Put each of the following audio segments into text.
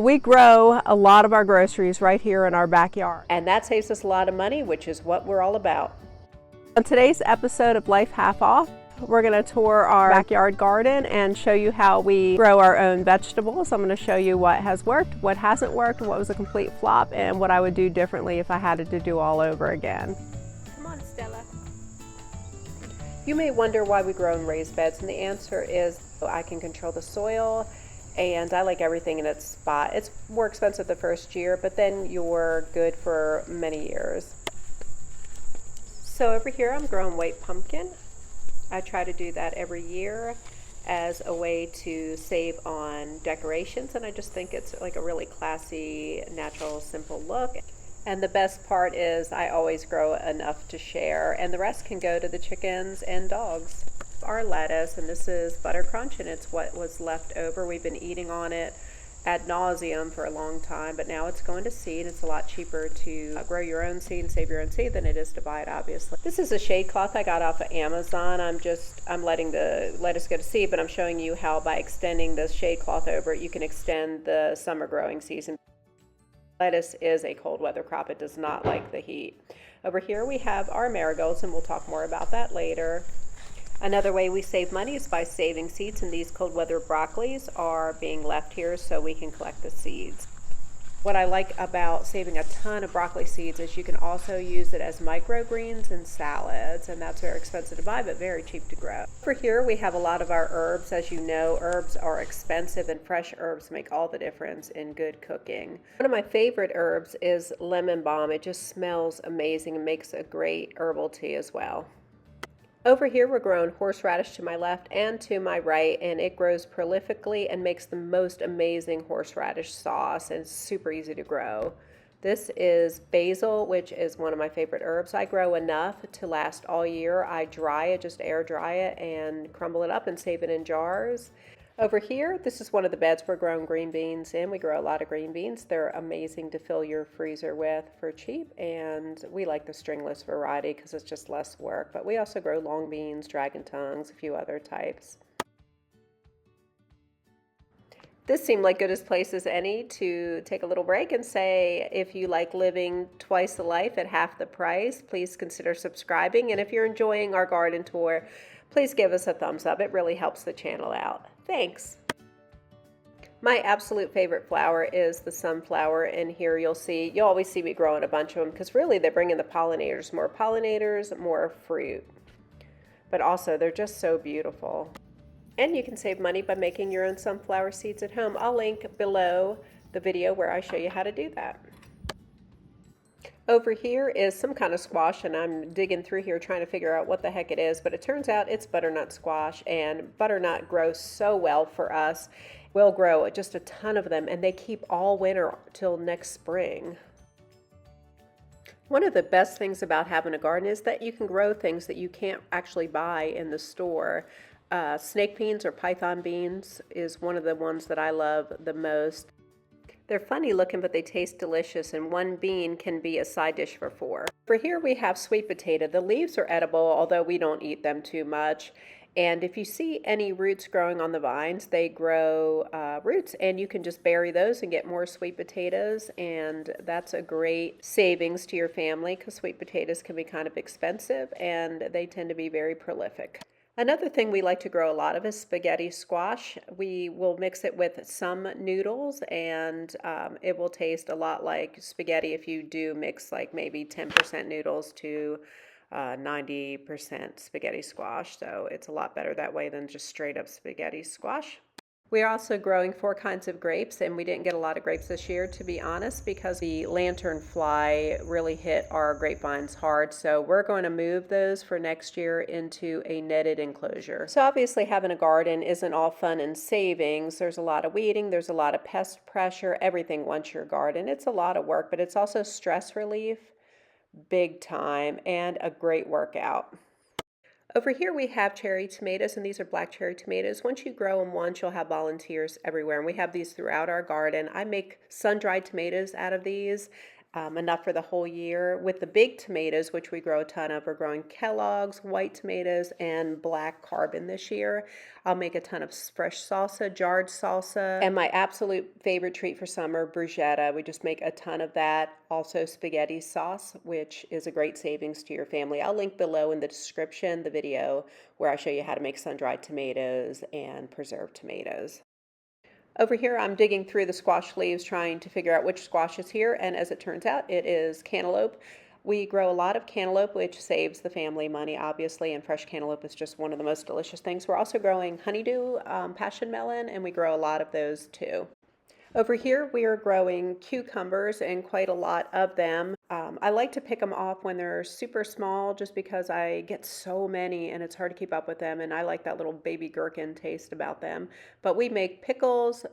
We grow a lot of our groceries right here in our backyard. And that saves us a lot of money, which is what we're all about. On today's episode of Life Half Off, we're going to tour our backyard garden and show you how we grow our own vegetables. I'm going to show you what has worked, what hasn't worked, what was a complete flop, and what I would do differently if I had to do all over again. Come on, Stella. You may wonder why we grow in raised beds, and the answer is I can control the soil, and I like everything in its spot. It's more expensive the first year, but then you're good for many years. So over here I'm growing white pumpkin. I try to do that every year as a way to save on decorations, and I just think it's like a really classy, natural, simple look. And the best part is I always grow enough to share, and the rest can go to the chickens and dogs. Our lettuce, and this is Butter Crunch, and it's what was left over. We've been eating on it ad nauseum for a long time, but now it's going to seed. It's a lot cheaper to grow your own seed and save your own seed than it is to buy it, obviously. This is a shade cloth I got off of Amazon. I'm letting the lettuce go to seed, but I'm showing you how by extending the shade cloth over it, you can extend the summer growing season. Lettuce is a cold weather crop. It does not like the heat. Over here we have our marigolds, and we'll talk more about that later. Another way we save money is by saving seeds, and these cold weather broccolis are being left here so we can collect the seeds. What I like about saving a ton of broccoli seeds is you can also use it as microgreens in salads, and that's very expensive to buy but very cheap to grow. For here we have a lot of our herbs. As you know, herbs are expensive, and fresh herbs make all the difference in good cooking. One of my favorite herbs is lemon balm. It just smells amazing and makes a great herbal tea as well. Over here we're growing horseradish to my left and to my right, and it grows prolifically and makes the most amazing horseradish sauce, and it's super easy to grow. This is basil, which is one of my favorite herbs. I grow enough to last all year. I dry it, just air dry it, and crumble it up and save it in jars. Over here, this is one of the beds we're growing green beans in. We grow a lot of green beans. They're amazing to fill your freezer with for cheap, and we like the stringless variety because it's just less work. But we also grow long beans, dragon tongues, a few other types. This seemed like good as place as any to take a little break and say, if you like living twice the life at half the price, please consider subscribing. And if you're enjoying our garden tour, please give us a thumbs up. It really helps the channel out. Thanks. My absolute favorite flower is the sunflower, and here you'll always see me growing a bunch of them because really they bring in the pollinators, more fruit. But also they're just so beautiful. And you can save money by making your own sunflower seeds at home. I'll link below the video where I show you how to do that. Over here is some kind of squash, and I'm digging through here trying to figure out what the heck it is, but it turns out it's butternut squash, and butternut grows so well for us. We'll grow just a ton of them, and they keep all winter till next spring. One of the best things about having a garden is that you can grow things that you can't actually buy in the store. Snake beans or python beans is one of the ones that I love the most. They're funny looking, but they taste delicious, and one bean can be a side dish for 4. For here we have sweet potato. The leaves are edible, although we don't eat them too much. And if you see any roots growing on the vines, they grow roots, and you can just bury those and get more sweet potatoes, and that's a great savings to your family because sweet potatoes can be kind of expensive, and they tend to be very prolific. Another thing we like to grow a lot of is spaghetti squash. We will mix it with some noodles, and it will taste a lot like spaghetti if you do mix like maybe 10% noodles to 90% spaghetti squash. So it's a lot better that way than just straight up spaghetti squash. We're also growing 4 kinds of grapes, and we didn't get a lot of grapes this year, to be honest, because the lanternfly really hit our grapevines hard. So we're going to move those for next year into a netted enclosure. So obviously having a garden isn't all fun and savings. There's a lot of weeding, there's a lot of pest pressure, everything wants your garden. It's a lot of work, but it's also stress relief, big time, and a great workout. Over here we have cherry tomatoes, and these are black cherry tomatoes. Once you grow them once, you'll have volunteers everywhere, and we have these throughout our garden. I make sun-dried tomatoes out of these, enough for the whole year. With the big tomatoes, which we grow a ton of, we're growing Kellogg's, white tomatoes, and black carbon this year. I'll make a ton of fresh salsa, jarred salsa, and my absolute favorite treat for summer, bruschetta. We just make a ton of that. Also spaghetti sauce, which is a great savings to your family. I'll link below in the description the video where I show you how to make sun-dried tomatoes and preserved tomatoes. Over here, I'm digging through the squash leaves trying to figure out which squash is here, and as it turns out, it is cantaloupe. We grow a lot of cantaloupe, which saves the family money, obviously, and fresh cantaloupe is just one of the most delicious things. We're also growing honeydew, passion melon, and we grow a lot of those too. Over here, we are growing cucumbers and quite a lot of them. I like to pick them off when they're super small just because I get so many and it's hard to keep up with them, and I like that little baby gherkin taste about them. But we make pickles,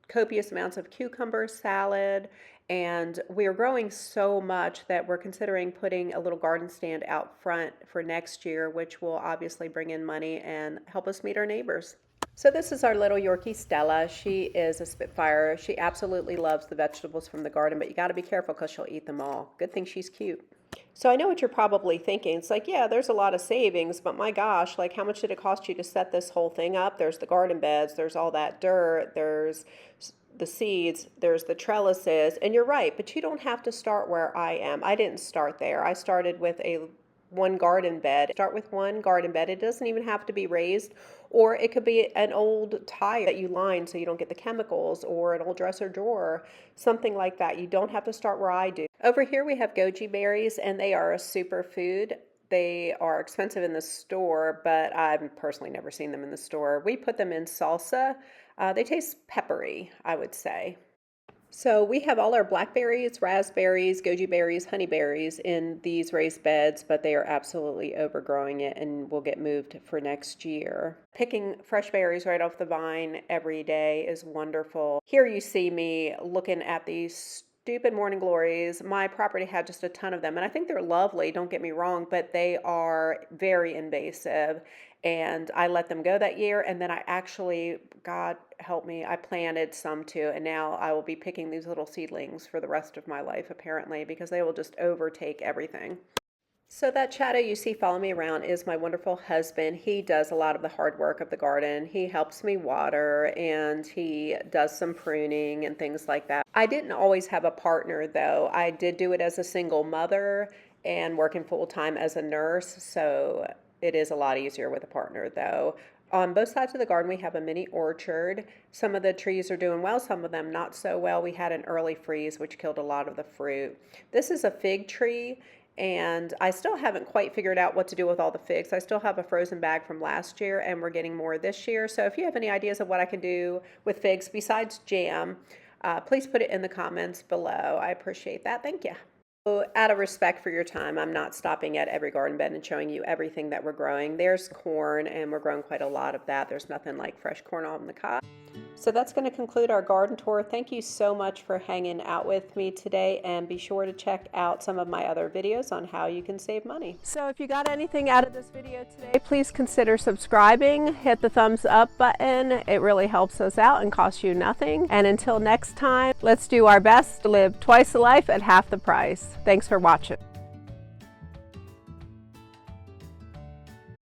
copious amounts of cucumber salad, and we are growing so much that we're considering putting a little garden stand out front for next year, which will obviously bring in money and help us meet our neighbors. So this is our little Yorkie Stella. She is a Spitfire. She absolutely loves the vegetables from the garden, but you got to be careful because she'll eat them all. Good thing she's cute. So I know what you're probably thinking. It's like, yeah, there's a lot of savings, but my gosh, like how much did it cost you to set this whole thing up? There's the garden beds, there's all that dirt, there's the seeds, there's the trellises, and you're right, but you don't have to start where I am. I didn't start there. I started with one garden bed. Start with one garden bed. It doesn't even have to be raised, or it could be an old tile that you line so you don't get the chemicals, or an old dresser drawer, something like that. You don't have to start where I do. Over here we have goji berries, and they are a superfood. They are expensive in the store, but I've personally never seen them in the store. We put them in salsa. They taste peppery, I would say. So we have all our blackberries, raspberries, goji berries, honeyberries in these raised beds, but they are absolutely overgrowing it and will get moved for next year. Picking fresh berries right off the vine every day is wonderful. Here you see me looking at these stupid morning glories. My property had just a ton of them, and I think they're lovely, don't get me wrong, but they are very invasive. And I let them go that year, and then I actually, God help me, I planted some too, and now I will be picking these little seedlings for the rest of my life, apparently, because they will just overtake everything. So that shadow you see follow me around is my wonderful husband. He does a lot of the hard work of the garden. He helps me water, and he does some pruning and things like that. I didn't always have a partner, though. I did do it as a single mother and working full-time as a nurse, so it is a lot easier with a partner, though. On both sides of the garden, we have a mini orchard. Some of the trees are doing well, some of them not so well. We had an early freeze, which killed a lot of the fruit. This is a fig tree, and I still haven't quite figured out what to do with all the figs. I still have a frozen bag from last year, and we're getting more this year. So if you have any ideas of what I can do with figs besides jam, please put it in the comments below. I appreciate that. Thank you. So out of respect for your time, I'm not stopping at every garden bed and showing you everything that we're growing. There's corn, and we're growing quite a lot of that. There's nothing like fresh corn on the cob. So that's going to conclude our garden tour. Thank you so much for hanging out with me today, and be sure to check out some of my other videos on how you can save money. So if you got anything out of this video today, please consider subscribing. Hit the thumbs up button. It really helps us out and costs you nothing. And until next time, let's do our best to live twice the life at half the price. Thanks for watching.